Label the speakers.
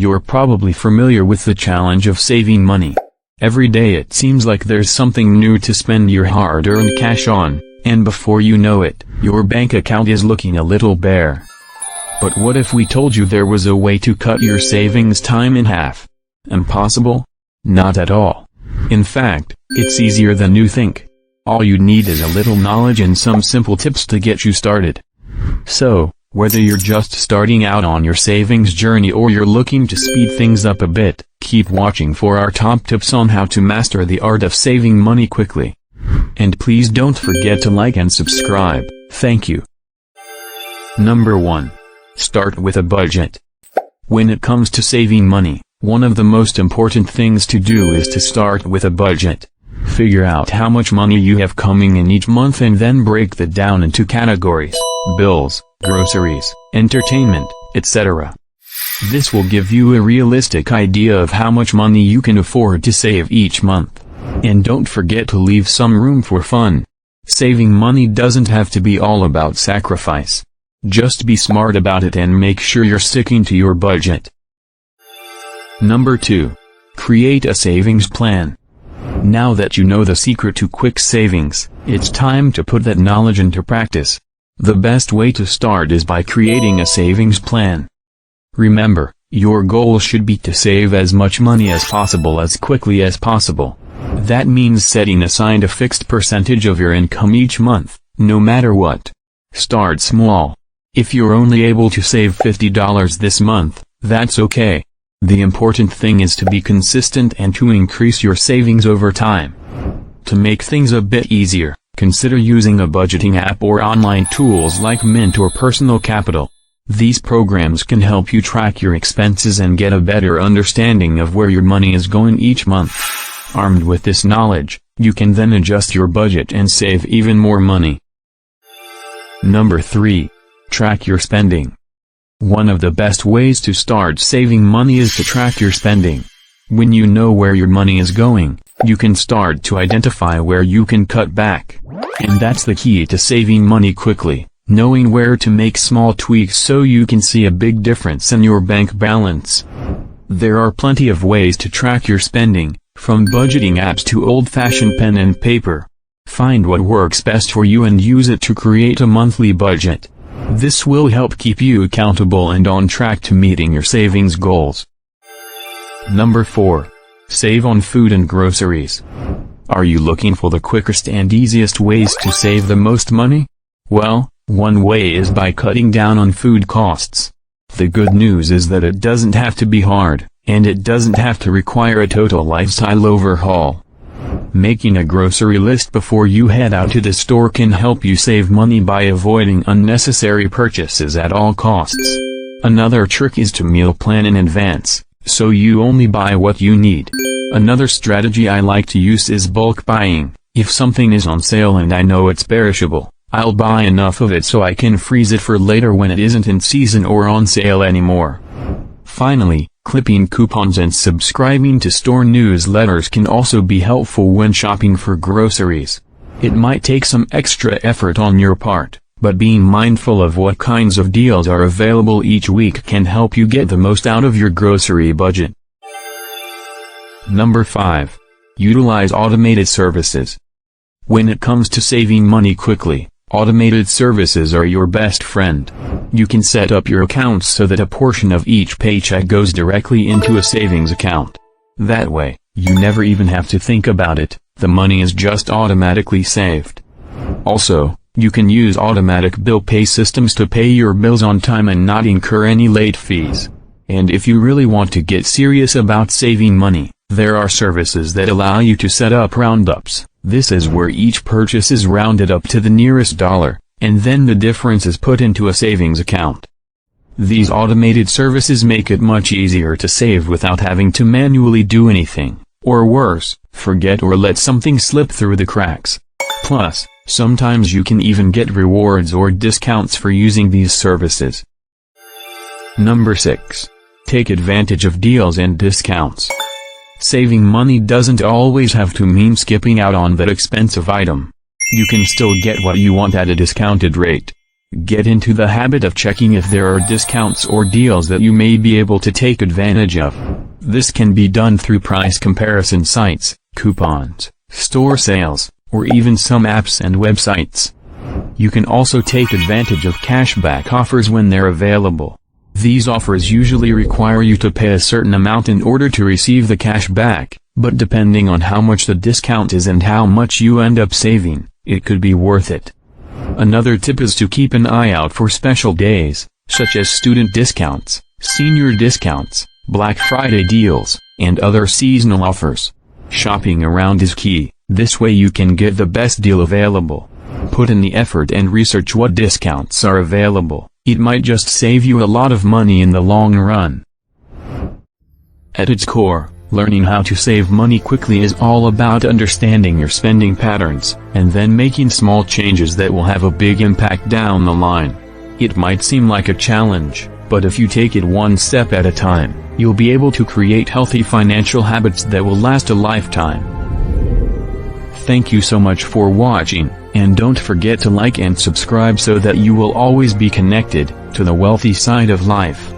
Speaker 1: You're probably familiar with the challenge of saving money. Every day it seems like there's something new to spend your hard-earned cash on, and before you know it, your bank account is looking a little bare. But what if we told you there was a way to cut your savings time in half? Impossible? Not at all. In fact, it's easier than you think. All you need is a little knowledge and some simple tips to get you started. So, whether you're just starting out on your savings journey or you're looking to speed things up a bit, keep watching for our top tips on how to master the art of saving money quickly. And please don't forget to like and subscribe. Thank you. Number 1. Start with a budget. When it comes to saving money, one of the most important things to do is to start with a budget. Figure out how much money you have coming in each month and then break that down into categories: bills, groceries, entertainment, etc. This will give you a realistic idea of how much money you can afford to save each month. And don't forget to leave some room for fun. Saving money doesn't have to be all about sacrifice. Just be smart about it and make sure you're sticking to your budget. Number 2. Create a savings plan. Now that you know the secret to quick savings, it's time to put that knowledge into practice. The best way to start is by creating a savings plan. Remember, your goal should be to save as much money as possible as quickly as possible. That means setting aside a fixed percentage of your income each month, no matter what. Start small. If you're only able to save $50 this month, that's okay. The important thing is to be consistent and to increase your savings over time. To make things a bit easier, consider using a budgeting app or online tools like Mint or Personal Capital. These programs can help you track your expenses and get a better understanding of where your money is going each month. Armed with this knowledge, you can then adjust your budget and save even more money. Number 3. Track your spending. One of the best ways to start saving money is to track your spending. When you know where your money is going, you can start to identify where you can cut back. And that's the key to saving money quickly, knowing where to make small tweaks so you can see a big difference in your bank balance. There are plenty of ways to track your spending, from budgeting apps to old-fashioned pen and paper. Find what works best for you and use it to create a monthly budget. This will help keep you accountable and on track to meeting your savings goals. Number 4. Save on food and groceries. Are you looking for the quickest and easiest ways to save the most money? Well, one way is by cutting down on food costs. The good news is that it doesn't have to be hard, and it doesn't have to require a total lifestyle overhaul. Making a grocery list before you head out to the store can help you save money by avoiding unnecessary purchases at all costs. Another trick is to meal plan in advance, so you only buy what you need. Another strategy I like to use is bulk buying. If something is on sale and I know it's perishable, I'll buy enough of it so I can freeze it for later when it isn't in season or on sale anymore. Finally, clipping coupons and subscribing to store newsletters can also be helpful when shopping for groceries. It might take some extra effort on your part, but being mindful of what kinds of deals are available each week can help you get the most out of your grocery budget. Number 5. Utilize automated services. When it comes to saving money quickly, automated services are your best friend. You can set up your accounts so that a portion of each paycheck goes directly into a savings account. That way, you never even have to think about it, the money is just automatically saved. Also, you can use automatic bill pay systems to pay your bills on time and not incur any late fees. And if you really want to get serious about saving money, there are services that allow you to set up roundups. This is where each purchase is rounded up to the nearest dollar, and then the difference is put into a savings account. These automated services make it much easier to save without having to manually do anything, or worse, forget or let something slip through the cracks. Plus, sometimes you can even get rewards or discounts for using these services. Number 6. Take advantage of deals and discounts. Saving money doesn't always have to mean skipping out on that expensive item. You can still get what you want at a discounted rate. Get into the habit of checking if there are discounts or deals that you may be able to take advantage of. This can be done through price comparison sites, coupons, store sales, or even some apps and websites. You can also take advantage of cashback offers when they're available. These offers usually require you to pay a certain amount in order to receive the cash back, but depending on how much the discount is and how much you end up saving, it could be worth it. Another tip is to keep an eye out for special days, such as student discounts, senior discounts, Black Friday deals, and other seasonal offers. Shopping around is key, this way you can get the best deal available. Put in the effort and research what discounts are available, it might just save you a lot of money in the long run. At its core, learning how to save money quickly is all about understanding your spending patterns, and then making small changes that will have a big impact down the line. It might seem like a challenge, but if you take it one step at a time, you'll be able to create healthy financial habits that will last a lifetime. Thank you so much for watching, and don't forget to like and subscribe so that you will always be connected to the wealthy side of life.